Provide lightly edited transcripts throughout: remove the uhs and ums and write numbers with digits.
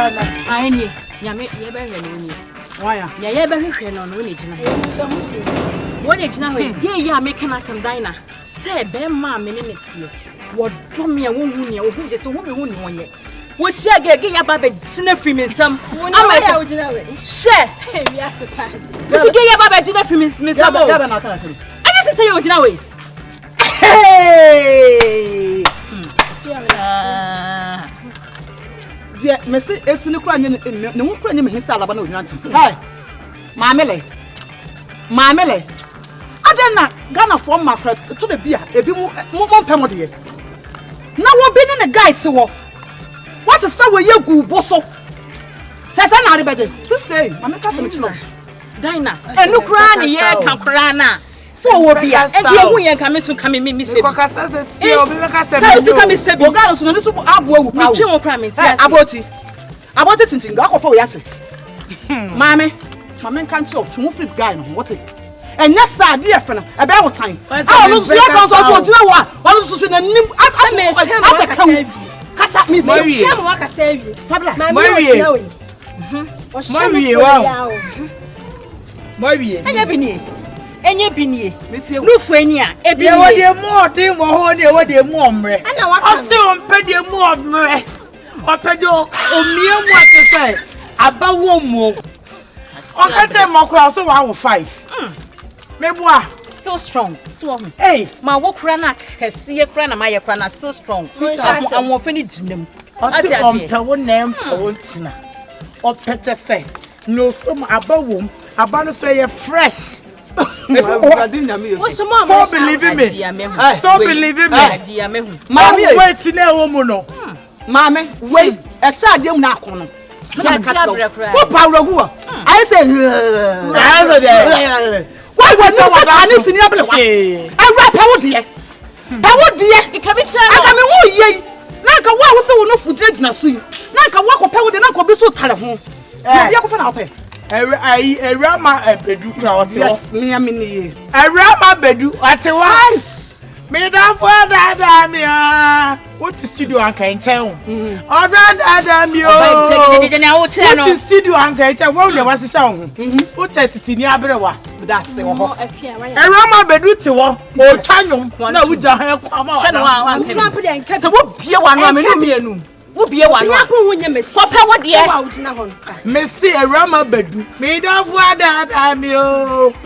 I need Yammy, why? Yeah, very no, no, what did you know? Yeah, making us some diner. Say, Ben, Mam, minutes yet. What do me a woman who just a woman one yet? What shall get your baby sniffing me some? I'm a share. Yes, a party. What's get your baby dinner for Miss Abena? I just say you know. Hey! Dear, Messi, it's no crying, no crying his style about no nothing. Hey, Mamele. I don't know, Ghana from my friend to the beer, a bit more family. Now we've been in a guide to walk. What's the sour you go, boss off? Says anybody, sister, I'm a Catholic. Dina, and look, Rani, yeah, Camprana. So will be and you can miss come in, Miss Bocassa, you come Mr. Bogalos, no, this will about it in Gako for Yassi. Mammy, my man can't show to move flip guy, what it. And that's our dear friend, about time. I was also, you know what? I was also in a cut up me, I save you. Fabula, Marie, and you been Enye binie Lufenia ebie wo de mo de wo ho de wo de mo mre o se o mpe de mo mre o pe de o mie mo atese aba wo mo o ka te mo kura so 105 meboa still strong so hey ma wo kura na kese kura na ma ye kura na still strong am fe ni ginem o se o mpe wo na mfa wo ntina o pete se no so aba wo aba no so ye fresh. So believe me. So believe me. Mommy, wait in a woman. Mammy, wait. A sad young nacono. What power? I say, why was no in your way? I rap out here. How dear? It can be said. I mean, like a wow, so no footage na sweet. Like a walk of power, then I could be so telephone. I rama bedu crowd. Yes, me a mini. I rama bedu at a wise. Made up for that, Damia. What is studio and can tell? Oh, Damia. What is studio and can tell? Well, there was a song. Put it in Yabrawa. That's the one. I rama bedu to one. Oh, Tanum. No, we don't have come out. So what be one? Who be a one? What dear? Messi a rama bedu. Made of what that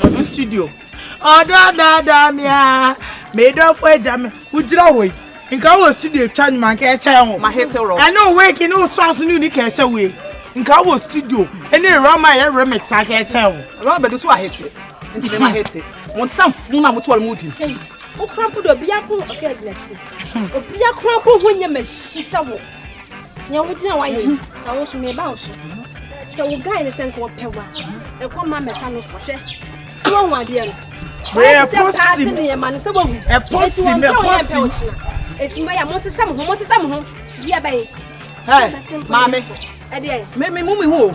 the studio. Oh, Damia. Made of where jam. Would you away? In our studio, Chan man can't tell my head. I know waking no sauce new can't away. In our studio, and then rama a remix I can't tell. Robert is why I hate it. Into my head. Want some fun with one moody. Oh, crumple the Biaco occasionally. Oh, Biaco when you may see some. You know why I was me about. So, guy in the sense of Pewa, and come my mechanic for share. So, my dear, where a person, a person, it's my most some, dear bay. Hey, mammy, make me move who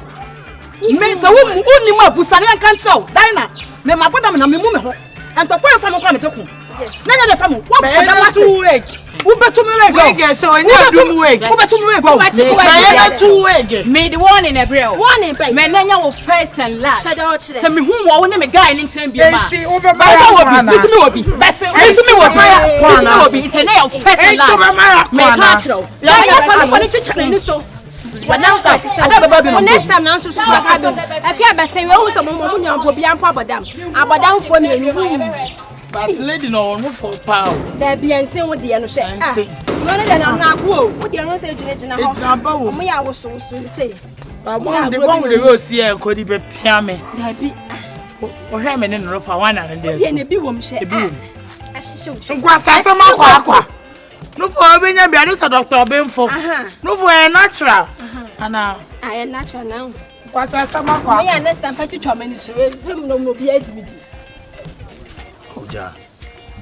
makes a woman only more Busanian can't tell. Dina, me my brother and me move and to pray from a family. Yes, none of the family. What about 2 weeks? Who bet to me go? So I do wait. Who bet to me go? I 2 weeks. Made one in a grill. One in bed. Men will first and last. Tell me who won't name a guy in Chambia. Over my listen will be. Listen will be. It's a nail first and last. My natural. So. Next time, now, so I can't say, oh, some woman will be Abadam for me. But lady, no for power. There be and say what the other say. No, then I'm not cool. What the other say, it's not about me. I was so soon say. But one the one with the rose here could be Pamela. There be or him and rough one and there's a big woman. She no for Abena, be a doctor Ben for. No for a natural. And now I am natural now. What's that? Some of I understand. But you try many shows. No be age.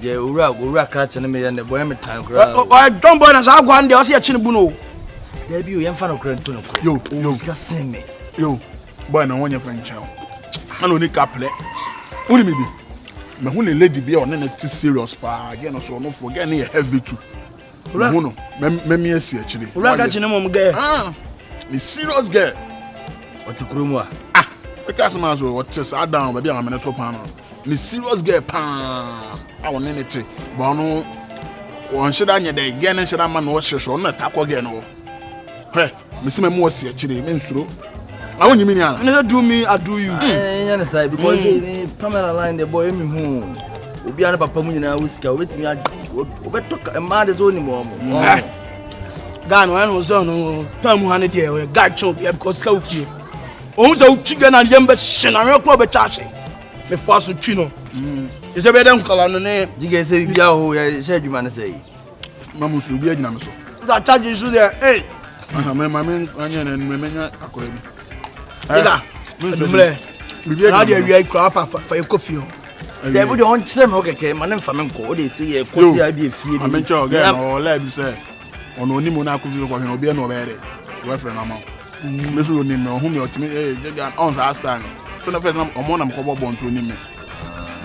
Yeah, Ura catching me and the boy time. I don't burn as I go on the Ossia Chinibuno. There be you fan of Crentuno. You sing me. You, boy, no one your friend child. I don't need couple. Only maybe. But when a lady be on any serious far again, so no forget any heavy too. No, me see actually. Ura catching him there. ni serious girl. What Kurumwa? Ah, the customer so what just sat down baby I'm to pan. Ni serious girl pa. I want anything. But no one should anya dey again should man no show na takwa again no. Hey, me see me mo see actually me nsuro. I want you mean ya. No do me, I do you. Any side because Pamela line the boy me who obi an papa mu nyina wusika obetimi obeto e ma de zo ni mo. Gan when was on time one day we guard chop because ka ufie. Ohun za uchiga na yembe shena we kro be chache. Me faso twino. You say be dem kala no ne Diga say bia ho ya say adwuma ne say. Mamu so bi agina me so. That charge you there. Hey. Me anya na me menya akora bi. Diga. Dumle. Na dia wi akra pa fa e coffee. They would on them okay man em fa me nko o de say e kosi abi afie. Amencha again o la bi say ono oni mo na akufi ko hwe obi e no be re. We friend na ma. Me so ni me ohun me otimi Diga on sa stand. So na first na omo na mko bobo nto ni me.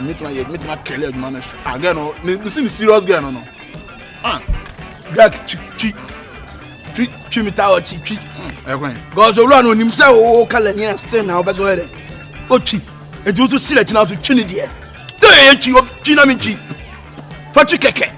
Meet my kele man. Again no, you see the serious girl no. Ah. Black chi mi ta chi. Eh kwen. Gozo ru an onim say o kala ni na still na obezo here. O chi. E ju to see let na to chi ni de. Dey chi na mi chi. Fa chi keke.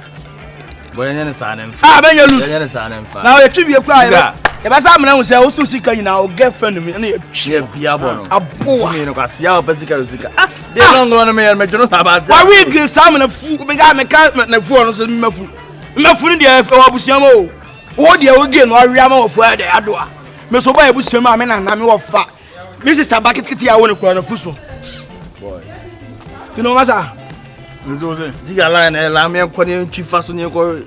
Boy nya ne sa na mfa. Ah ben ya lose. Nya ne sa na mfa. Na o chi wie kwa ya. E ba sa mna hu say o so sika nyina o girlfriend mi na ye Ye bia bo no. Abo. Me no kwase ya opesika usika. Ah, dey no ngo no me me jono sabata. Why we give some na fu me ga me ka na fu no so me mafu. Me mafu ni de e wa busiam o. Wo de o ge no awia ma wo fu de adoa. Me so boy busiam ma me na me wo fa. Me sister bucket kiti ya wo ne kwa na fu so. Boy. Tu no masa. You do say. Diga line la me nko ne ntwi fa so ne ko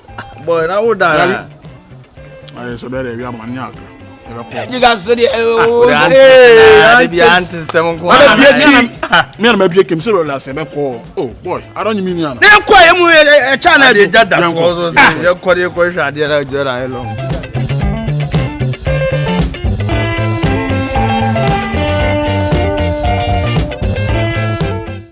boy na wo da. Aye so be we amanya aka. You guys so the Hey, be anti seven ko. Me na mabie kim so la se be ko. Oh boy, I don't mean ya. Na kwa ye mu channel de jada ko so se ye ko de ko hwa de na jora hello.